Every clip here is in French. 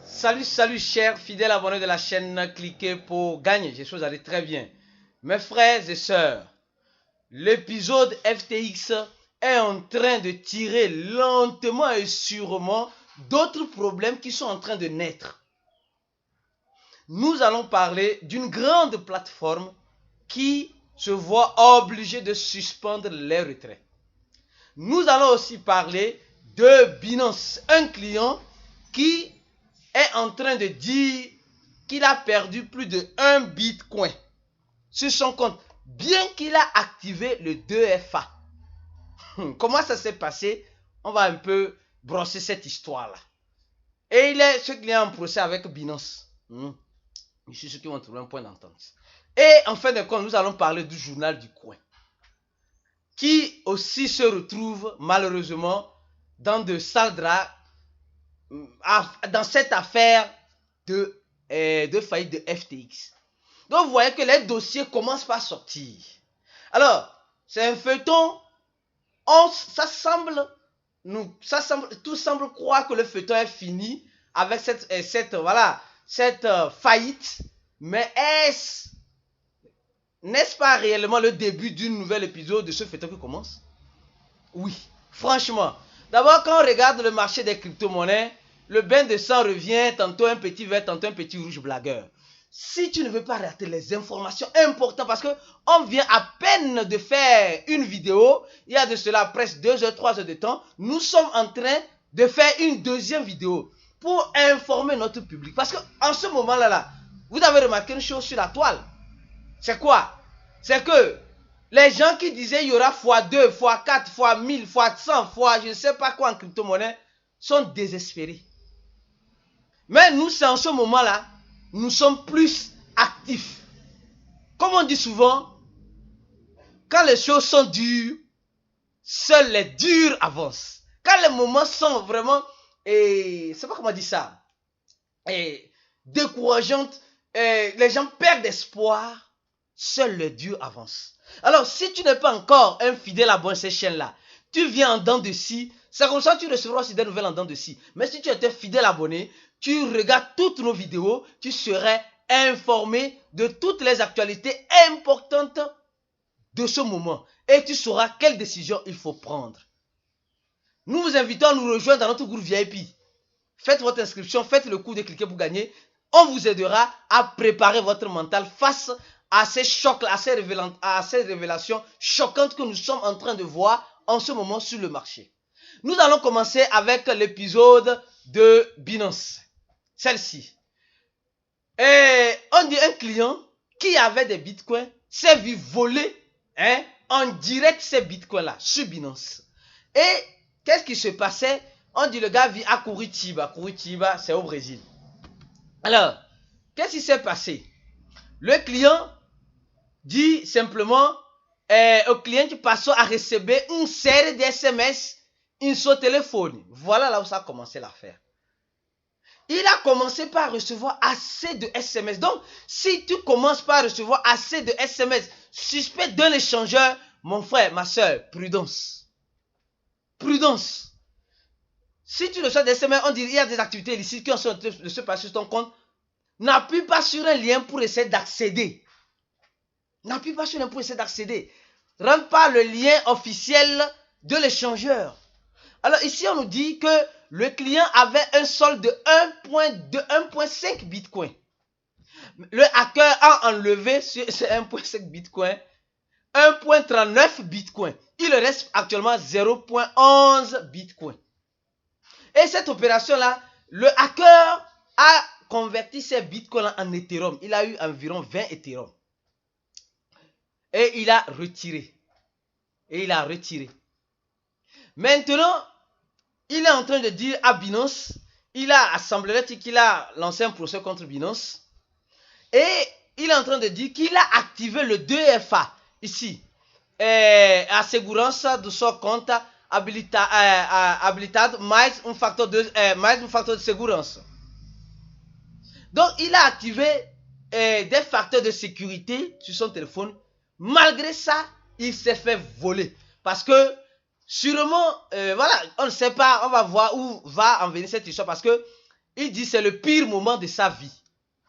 Salut chers fidèles abonnés de la chaîne, cliquez pour gagner, j'espère que vous allez très bien. Mes frères et sœurs, l'épisode FTX est en train de tirer lentement et sûrement d'autres problèmes qui sont en train de naître. Nous allons parler d'une grande plateforme qui se voit obligée de suspendre les retraits. Nous allons aussi parler de Binance, un client qui est en train de dire qu'il a perdu plus de 1 bitcoin sur son compte, bien qu'il a activé le 2FA. Comment ça s'est passé? On va un peu brosser cette histoire-là. Et ce client est en procès avec Binance. Je suis sûr qu'ils vont trouver un point d'entente. Et en fin de compte, nous allons parler du journal du coin, qui aussi se retrouve malheureusement dans de sales draps dans cette affaire de faillite de FTX. Donc vous voyez que les dossiers commencent par sortir. Alors, c'est un feuilleton, tout semble croire que le feuilleton est fini avec cette faillite. Mais n'est-ce pas réellement le début d'un nouvel épisode de ce feuilleton qui commence? Oui, franchement. D'abord, quand on regarde le marché des crypto-monnaies, le bain de sang revient, tantôt un petit vert, tantôt un petit rouge blagueur. Si tu ne veux pas rater les informations importantes, parce qu'on vient à peine de faire une vidéo, il y a de cela presque 2 heures, 3 heures de temps, nous sommes en train de faire une deuxième vidéo pour informer notre public. Parce qu'en ce moment-là, vous avez remarqué une chose sur la toile. C'est quoi? C'est que les gens qui disaient il y aura x2, x4, x1000, x100, x je ne sais pas quoi en crypto-monnaie sont désespérés. Mais nous, c'est en ce moment-là, nous sommes plus actifs. Comme on dit souvent, quand les choses sont dures, seuls les durs avancent. Quand les moments sont vraiment, je ne sais pas comment dire ça, décourageants, les gens perdent espoir, seuls les durs avancent. Alors, si tu n'es pas encore un fidèle abonné à cette chaîne-là, tu viens en dents de scie, c'est comme ça que tu recevras aussi des nouvelles en dents de scie. Mais si tu étais fidèle abonné, tu regardes toutes nos vidéos, tu serais informé de toutes les actualités importantes de ce moment. Et tu sauras quelle décision il faut prendre. Nous vous invitons à nous rejoindre dans notre groupe VIP. Faites votre inscription, faites le coup de cliquer pour gagner. On vous aidera à préparer votre mental face à ces chocs, à ces révélations choquantes que nous sommes en train de voir en ce moment sur le marché. Nous allons commencer avec l'épisode de Binance. Celle-ci. Et on dit un client qui avait des bitcoins s'est vu voler en direct ces bitcoins-là sur Binance. Et qu'est-ce qui se passait? On dit le gars vit à Curitiba. Curitiba, c'est au Brésil. Alors, qu'est-ce qui s'est passé? Le client dit simplement au client qui passe à recevoir une série de SMS in son téléphone. Voilà là où ça a commencé l'affaire. Il a commencé par recevoir assez de SMS. Donc, si tu commences par recevoir assez de SMS suspect d'un échangeur, mon frère, ma soeur, prudence. Prudence. Si tu reçois des SMS, on dit qu'il y a des activités illicites qui sont en train de se passer sur ton compte, n'appuie pas sur un lien pour essayer d'accéder. N'appuie pas sur un lien pour essayer d'accéder. Rentre pas le lien officiel de l'échangeur. Alors ici, on nous dit que le client avait un solde de 1.5 bitcoin. Le hacker a enlevé sur ce 1.5 bitcoin 1.39 bitcoin. Il reste actuellement 0.11 bitcoin. Et cette opération-là, le hacker a converti ces bitcoins en Ethereum. Il a eu environ 20 Ethereum. Et il a retiré. Maintenant, il est en train de dire à Binance, il a lancé un procès contre Binance. Et il est en train de dire qu'il a activé le 2FA ici. Assurance de son compte habilitado mais un facteur de sécurité. Donc, il a activé des facteurs de sécurité sur son téléphone. Malgré ça, il s'est fait voler. Parce que, sûrement, voilà, on ne sait pas, on va voir où va en venir cette histoire. Parce que Il dit c'est le pire moment de sa vie.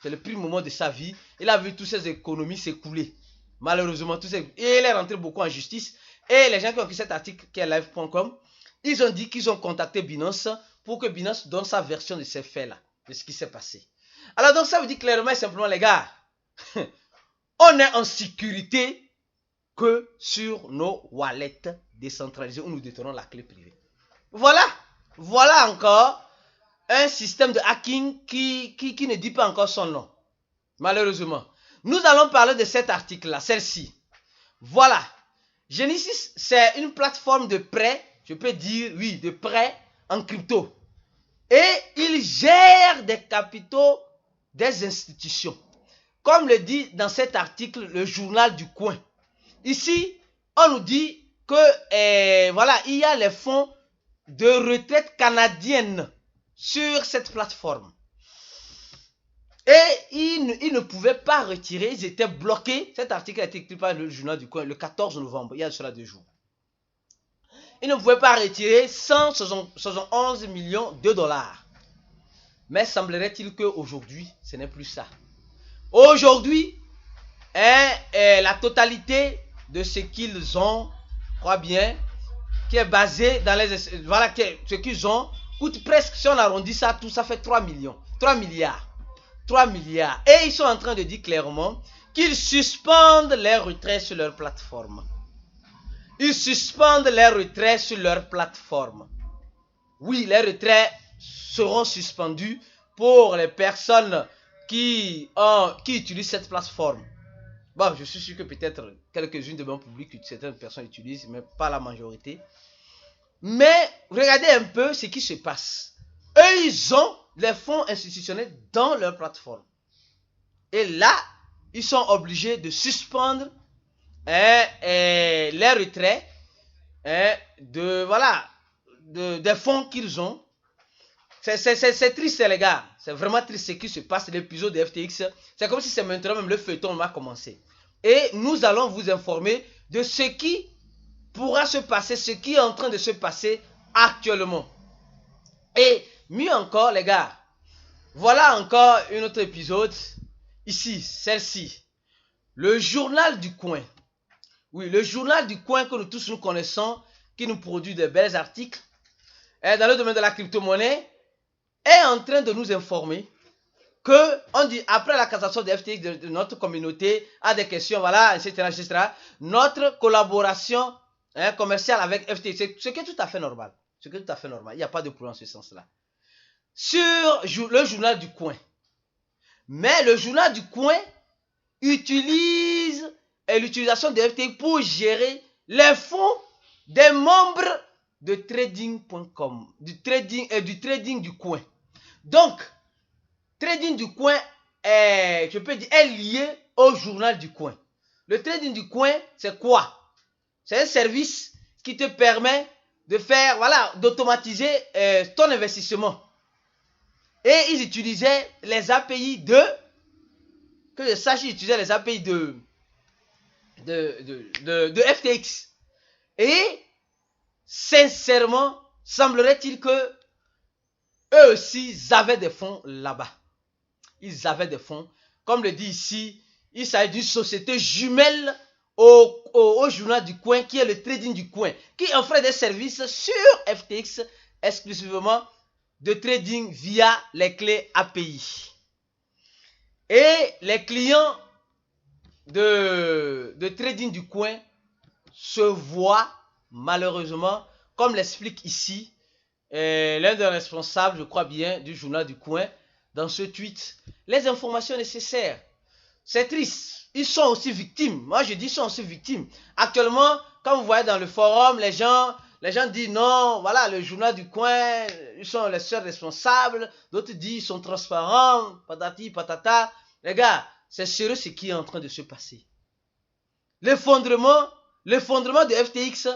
C'est le pire moment de sa vie. Il a vu toutes ses économies s'écouler. Malheureusement, et il est rentré beaucoup en justice. Et les gens qui ont écrit cet article, qui est live.com, ils ont dit qu'ils ont contacté Binance pour que Binance donne sa version de ces faits-là, de ce qui s'est passé. Alors donc ça veut dire clairement et simplement, les gars, on est en sécurité que sur nos wallets décentralisés où nous détenons la clé privée. Voilà encore un système de hacking qui ne dit pas encore son nom. Malheureusement. Nous allons parler de cet article-là, celle-ci. Voilà. Genesis, c'est une plateforme de prêt, je peux dire, oui, de prêt en crypto. Et il gère des capitaux des institutions. Comme le dit dans cet article, le journal du coin. Ici, on nous dit que, voilà, il y a les fonds de retraite canadienne sur cette plateforme. Et ils ne pouvaient pas retirer, ils étaient bloqués. Cet article a été écrit par le journal du coin le 14 novembre, il y a cela 2 jours. Ils ne pouvaient pas retirer 171 millions de dollars. Mais semblerait-il qu'aujourd'hui, ce n'est plus ça. Aujourd'hui, la totalité de ce qu'ils ont, je crois bien, qui est basé dans les... Voilà, ce qu'ils ont, coûte presque, si on arrondit ça, tout ça fait 3 millions. 3 milliards. 3 milliards. Et ils sont en train de dire clairement qu'ils suspendent les retraits sur leur plateforme. Ils suspendent les retraits sur leur plateforme. Oui, les retraits seront suspendus pour les personnes qui utilisent cette plateforme. Bon, je suis sûr que peut-être quelques-unes de mon public, certaines personnes utilisent, mais pas la majorité. Mais regardez un peu ce qui se passe. Eux, ils ont les fonds institutionnels dans leur plateforme. Et là, ils sont obligés de suspendre les retraits des fonds qu'ils ont. C'est triste, les gars. C'est vraiment triste ce qui se passe. L'épisode de FTX, c'est comme si c'est maintenant même le feuilleton a commencé. Et nous allons vous informer de ce qui pourra se passer, ce qui est en train de se passer actuellement. Et mieux encore, les gars, voilà encore un autre épisode. Ici, celle-ci. Le journal du coin. Oui, le journal du coin que nous tous nous connaissons, qui nous produit de belles articles, dans le domaine de la crypto-monnaie, est en train de nous informer que, on dit, après la cassation de FTX de notre communauté, a des questions, voilà, etc., etc., notre collaboration commerciale avec FTX, ce qui est tout à fait normal. Ce qui est tout à fait normal. Il n'y a pas de problème en ce sens-là. Sur le journal du coin. Mais le journal du coin utilise l'utilisation de FTX pour gérer les fonds des membres de trading.com, du trading du coin. Donc, trading du coin je peux dire, est lié au journal du coin. Le trading du coin, c'est quoi? C'est un service qui te permet de faire, voilà, d'automatiser ton investissement. Et ils utilisaient les API que je sache, ils utilisaient les API de FTX. Et sincèrement, semblerait-il que eux aussi avaient des fonds là-bas. Ils avaient des fonds. Comme le dit ici, il s'agit d'une société jumelle au journal du coin, qui est le trading du coin, qui offrait des services sur FTX exclusivement de trading via les clés API. Et les clients de trading du coin se voient malheureusement, comme l'explique ici l'un des responsables, je crois bien, du journal du coin, dans ce tweet, les informations nécessaires. C'est triste. Ils sont aussi victimes. Moi, je dis ils sont aussi victimes. Actuellement, quand vous voyez dans le forum, les gens disent non, voilà, le journal du coin, ils sont les seuls responsables. D'autres disent ils sont transparents, patati, patata. Les gars, c'est sérieux ce qui est en train de se passer. L'effondrement de FTX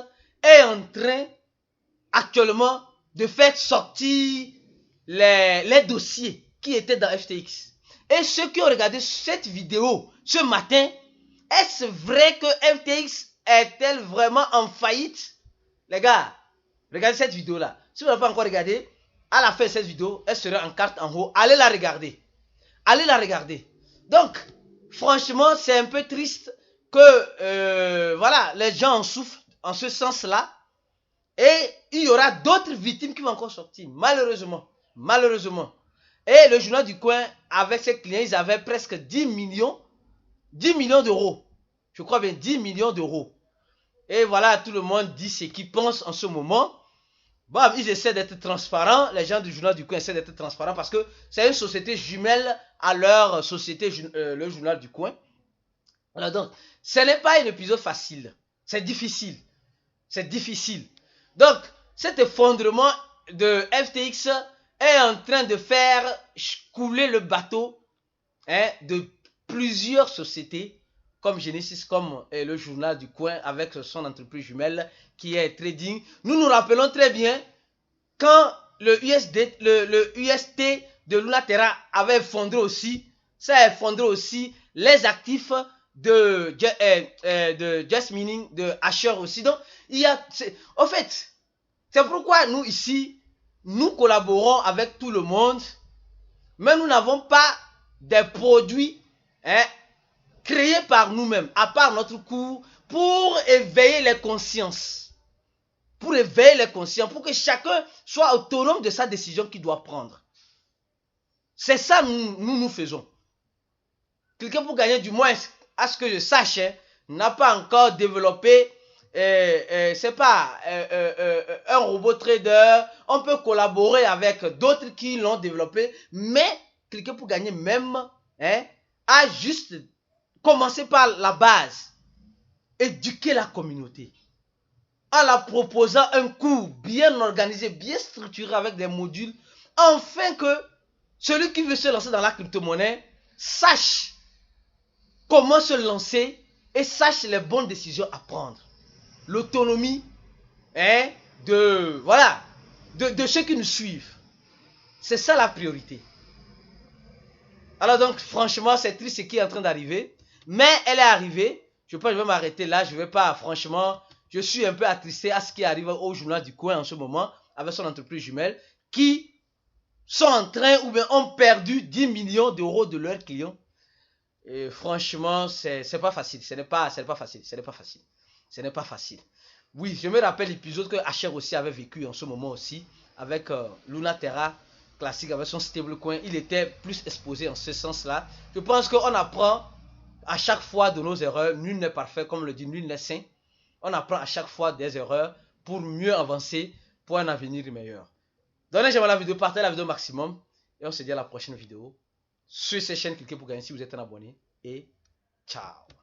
est en train, actuellement, de faire sortir les dossiers qui étaient dans FTX. Et ceux qui ont regardé cette vidéo ce matin, est-ce vrai que FTX est-elle vraiment en faillite? Les gars, regardez cette vidéo-là. Si vous n'avez pas encore regardé, à la fin de cette vidéo, elle sera en carte en haut. Allez la regarder. Allez la regarder. Donc, franchement, c'est un peu triste que voilà, les gens en souffrent en ce sens-là. Et il y aura d'autres victimes qui vont encore sortir, malheureusement. Malheureusement. Et le journal du coin, avec ses clients, ils avaient presque 10 millions d'euros. Je crois bien 10 millions d'euros. Et voilà, tout le monde dit ce qu'il pense en ce moment. Bon, ils essaient d'être transparents. Les gens du journal du coin essaient d'être transparents parce que c'est une société jumelle à leur société, le journal du coin. Alors donc, ce n'est pas un épisode facile. C'est difficile. C'est difficile. Donc, cet effondrement de FTX est en train de faire couler le bateau de plusieurs sociétés comme Genesis, comme le journal du coin avec son entreprise jumelle qui est trading. Nous nous rappelons très bien quand le UST de Lunaterra avait effondré aussi, ça a effondré aussi les actifs de Just Mining, de Asher aussi. Donc, il y a, en fait, c'est pourquoi nous ici, nous collaborons avec tout le monde, mais nous n'avons pas des produits créés par nous-mêmes, à part notre cours, pour éveiller les consciences. Pour éveiller les consciences, pour que chacun soit autonome de sa décision qu'il doit prendre. C'est ça nous faisons. Quelqu'un pour gagner, du moins, à ce que je sache, n'a pas encore développé, c'est pas un robot trader. On peut collaborer avec d'autres qui l'ont développé, mais quelqu'un pour gagner même a juste commencé par la base, éduquer la communauté. En la proposant un cours bien organisé, bien structuré avec des modules, afin que celui qui veut se lancer dans la crypto-monnaie sache comment se lancer et sache les bonnes décisions à prendre. L'autonomie de ceux qui nous suivent. C'est ça la priorité. Alors donc, franchement, c'est triste ce qui est en train d'arriver. Mais elle est arrivée. Je pense que je vais m'arrêter là. Je ne vais pas, franchement, je suis un peu attristé à ce qui arrive au journal du coin en ce moment, avec son entreprise jumelle, qui sont en train ou bien ont perdu 10 millions d'euros de leurs clients. Et franchement, c'est pas facile. Ce n'est pas facile. Ce n'est pas facile. Ce n'est pas facile. Oui, je me rappelle l'épisode que Asher aussi avait vécu en ce moment aussi, avec Lunaterra classique, avec son stablecoin. Il était plus exposé en ce sens-là. Je pense qu'on apprend à chaque fois de nos erreurs. Nul n'est parfait, comme le dit, nul n'est saint. On apprend à chaque fois des erreurs pour mieux avancer, pour un avenir meilleur. Donnez j'aime la vidéo, partagez la vidéo maximum. Et on se dit à la prochaine vidéo. Sur cette chaîne, cliquez pour gagner si vous êtes un abonné. Et ciao.